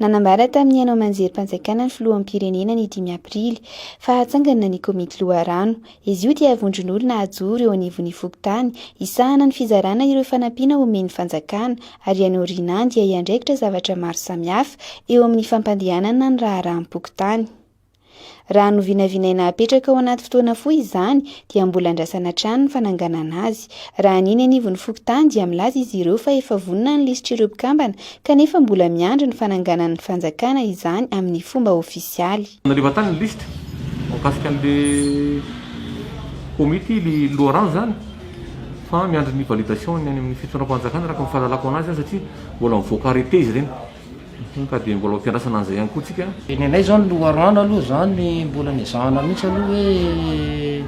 Nanambara tamin'ny hanao manjerim-panjakana ny filoham-pirenena ny 5 aprily fa hatsangana ny komity loharano. Izy io dia vondron'olona ajoro eo anivon'ny fokontany isahana ny fizarana ireo fanampiana omen'ny fanjakana ary any aorianany dia iandraikitra zavatra maro samihafa eo amin'ny fampandehanana ny raharaham-pokotany. Raha no vinavinaina apetraka ao anaty fotoana fohy izany dia mbola andrasana trano ny fananganana azy. Raha aniny anivon'ny fokontany dia milaza izy ireo fa efa vonona ny lisitry ireo mpikambana kanefa mbola miandry ny fananganana ny fanjakana izany amin'ny fomba ofisialy. Naleva tany ny liste mikasika an'le komity loharano zany fa miandry ny validation ny any amin'ny fitondram-panjakana raha mifahalalako anazy satria mbola mivoaka arrêté izy ireny. Ka dia mbola ampiandrasana an'izay ihany koa tsika. Ny anay zao ny loharano aloha zany mbola niazahana mihitsy aloha hoe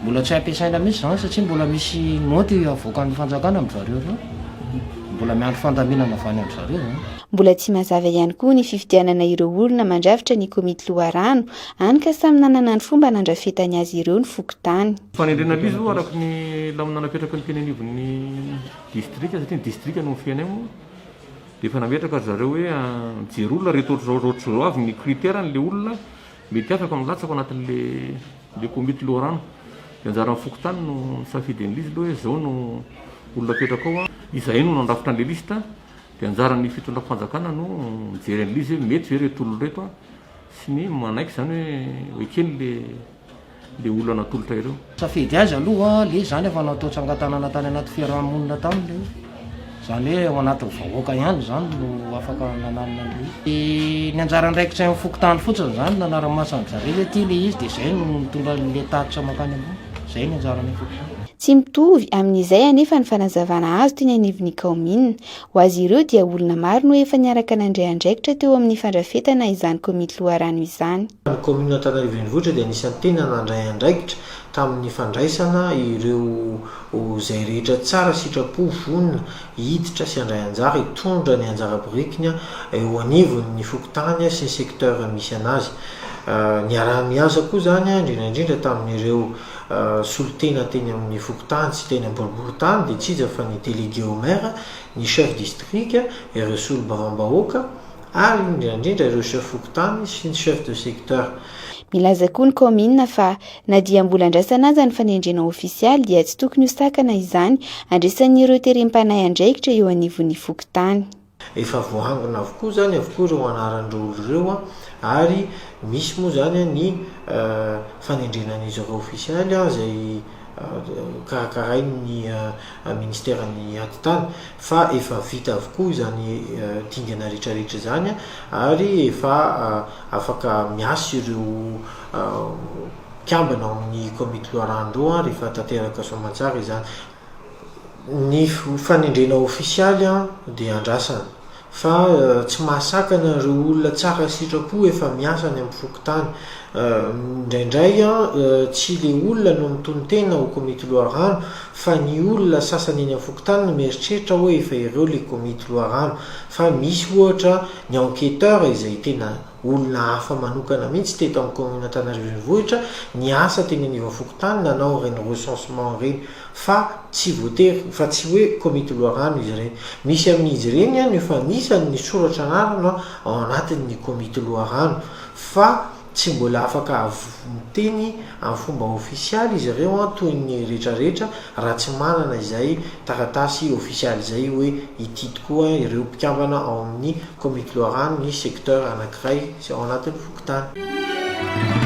mbola tsy ampiasaina mihitsy zany satria mbola misy noty avoakan'ny fanjakana amin'ny zareo ireo. Mbola miandry fandaminana avy any amin'ny zareo zany. Mbola tsy mazava ihany koa ny fifidianana ireo olona mandrafitra ny komity loharano any ka samy nanana ny fomba nandrafetany azy ireo ny fokontany. Fanendrena lizy io araka ny lamina napetraka ny teny anivon'ny distrika satria ny distrika no fianay moa. Dia efa nametraka zareo hoe mijery olona reto zao avy ny critère n'le olona mety afaka milatsaka anatin'le komity loharano. Dia anjaran'ny fokontany no misafidy ny lizy aloha hoe zao no olona apetraka ao izay no nandrafitra an'le lista. Dia anjaran'ny fitondram-panjakana no mijery ny lizy hoe mety ve reto olona reto sy ny manaiky zany hoe kely le olona natolotra ireo. Safidy azy aloha le zany efa natao tsangatanana tany anaty fiarahamonina taminy. Zany hoe ao anaty vahoaka ihany zany no afaka nananana le. Ny anjaran-draikitra amin'ny fokontany fotsiny zany nanara-masany zareo hoe ty le izy dia zay no mitondra le tatitra makany ambony. Zay ny anjarany fokontany. Tsy mitovy amin'izay anefa ny fanazavana azo teny anivon'ny kaomina. Ho azy ireo dia olona maro no efa niaraka nandray andraikitra teo amin'ny fandrafetana izany komity loharano izany. Ny komina Antananarivo dia anisan'ny tena nandray andraikitra tamin'ny fandraisana ireo izay rehetra tsara sitrapo vonona hiditra sy andray anjara hitondra ny anjara borikiny eo anivon'ny fokontany sy ny secteur misy anazy. Niara-miasa koa zany indrindra tamin'ireo solotena teny amin'ny fokontany sy teny amboriboritany dia tsy iza fa ny délégué au maire, ny chef district, ireo solom-bavam-bahoaka ary indrindra ireo chef fokontany sy ny chef de secteur. Milaza koa ny komina fa na dia mbola andrasana azy ny fanendrena ofisialy dia tsy tokony ho sakana izany andraisan'ireo terem-panahy andraikitra eo anivon'ny fokontany. Efa voahangona avokoa zany avokoa ireo anaran-drolo ireo ary misy moa zany ny fanendrenan'izy ireo ofisialy izay karakarain'ny ministèren'ny aditany fa efa vita avokoa zany dingana rehetrarehetra zany ary efa afaka miasa ireo mpikambana amin'ny komity loharano rehefa tanteraka soamantsara izany. Ny fanendrena ofisialy dia andrasana fa tsy mahasakana ireo olona tsara sitrapo efa miasa any amin'ny fokontany. Indraindray tsy le olona no mitony tena ho komity loharano fa ny olona sasany eny amin'ny fokontany no mieritreritra hoe efa ireo le komity loharano fa misy ohatra ny enquêteur izay tena olona hafa manokana mihitsy teto amin'ny komina Antananarivo ny asa teny anivon'ny fokontany nanao ireny recensement ireny fa tsy voatery fa tsy hoe komity loharano izy ireny. Misy amin'izy ireny no efa nisan'ny soratra anarana ao anatin'ny komity loharano fa tsy mbola afaka miteny amin'ny fomba ofisialy izy ireo toy ny rehetrarehetra raha tsy manana izay taratasy ofisialy izay hoe ity tokoa ireo mpikambana ao amin'ny komity loharano ny secteur anankiray sy ao anatin'ny fokontany.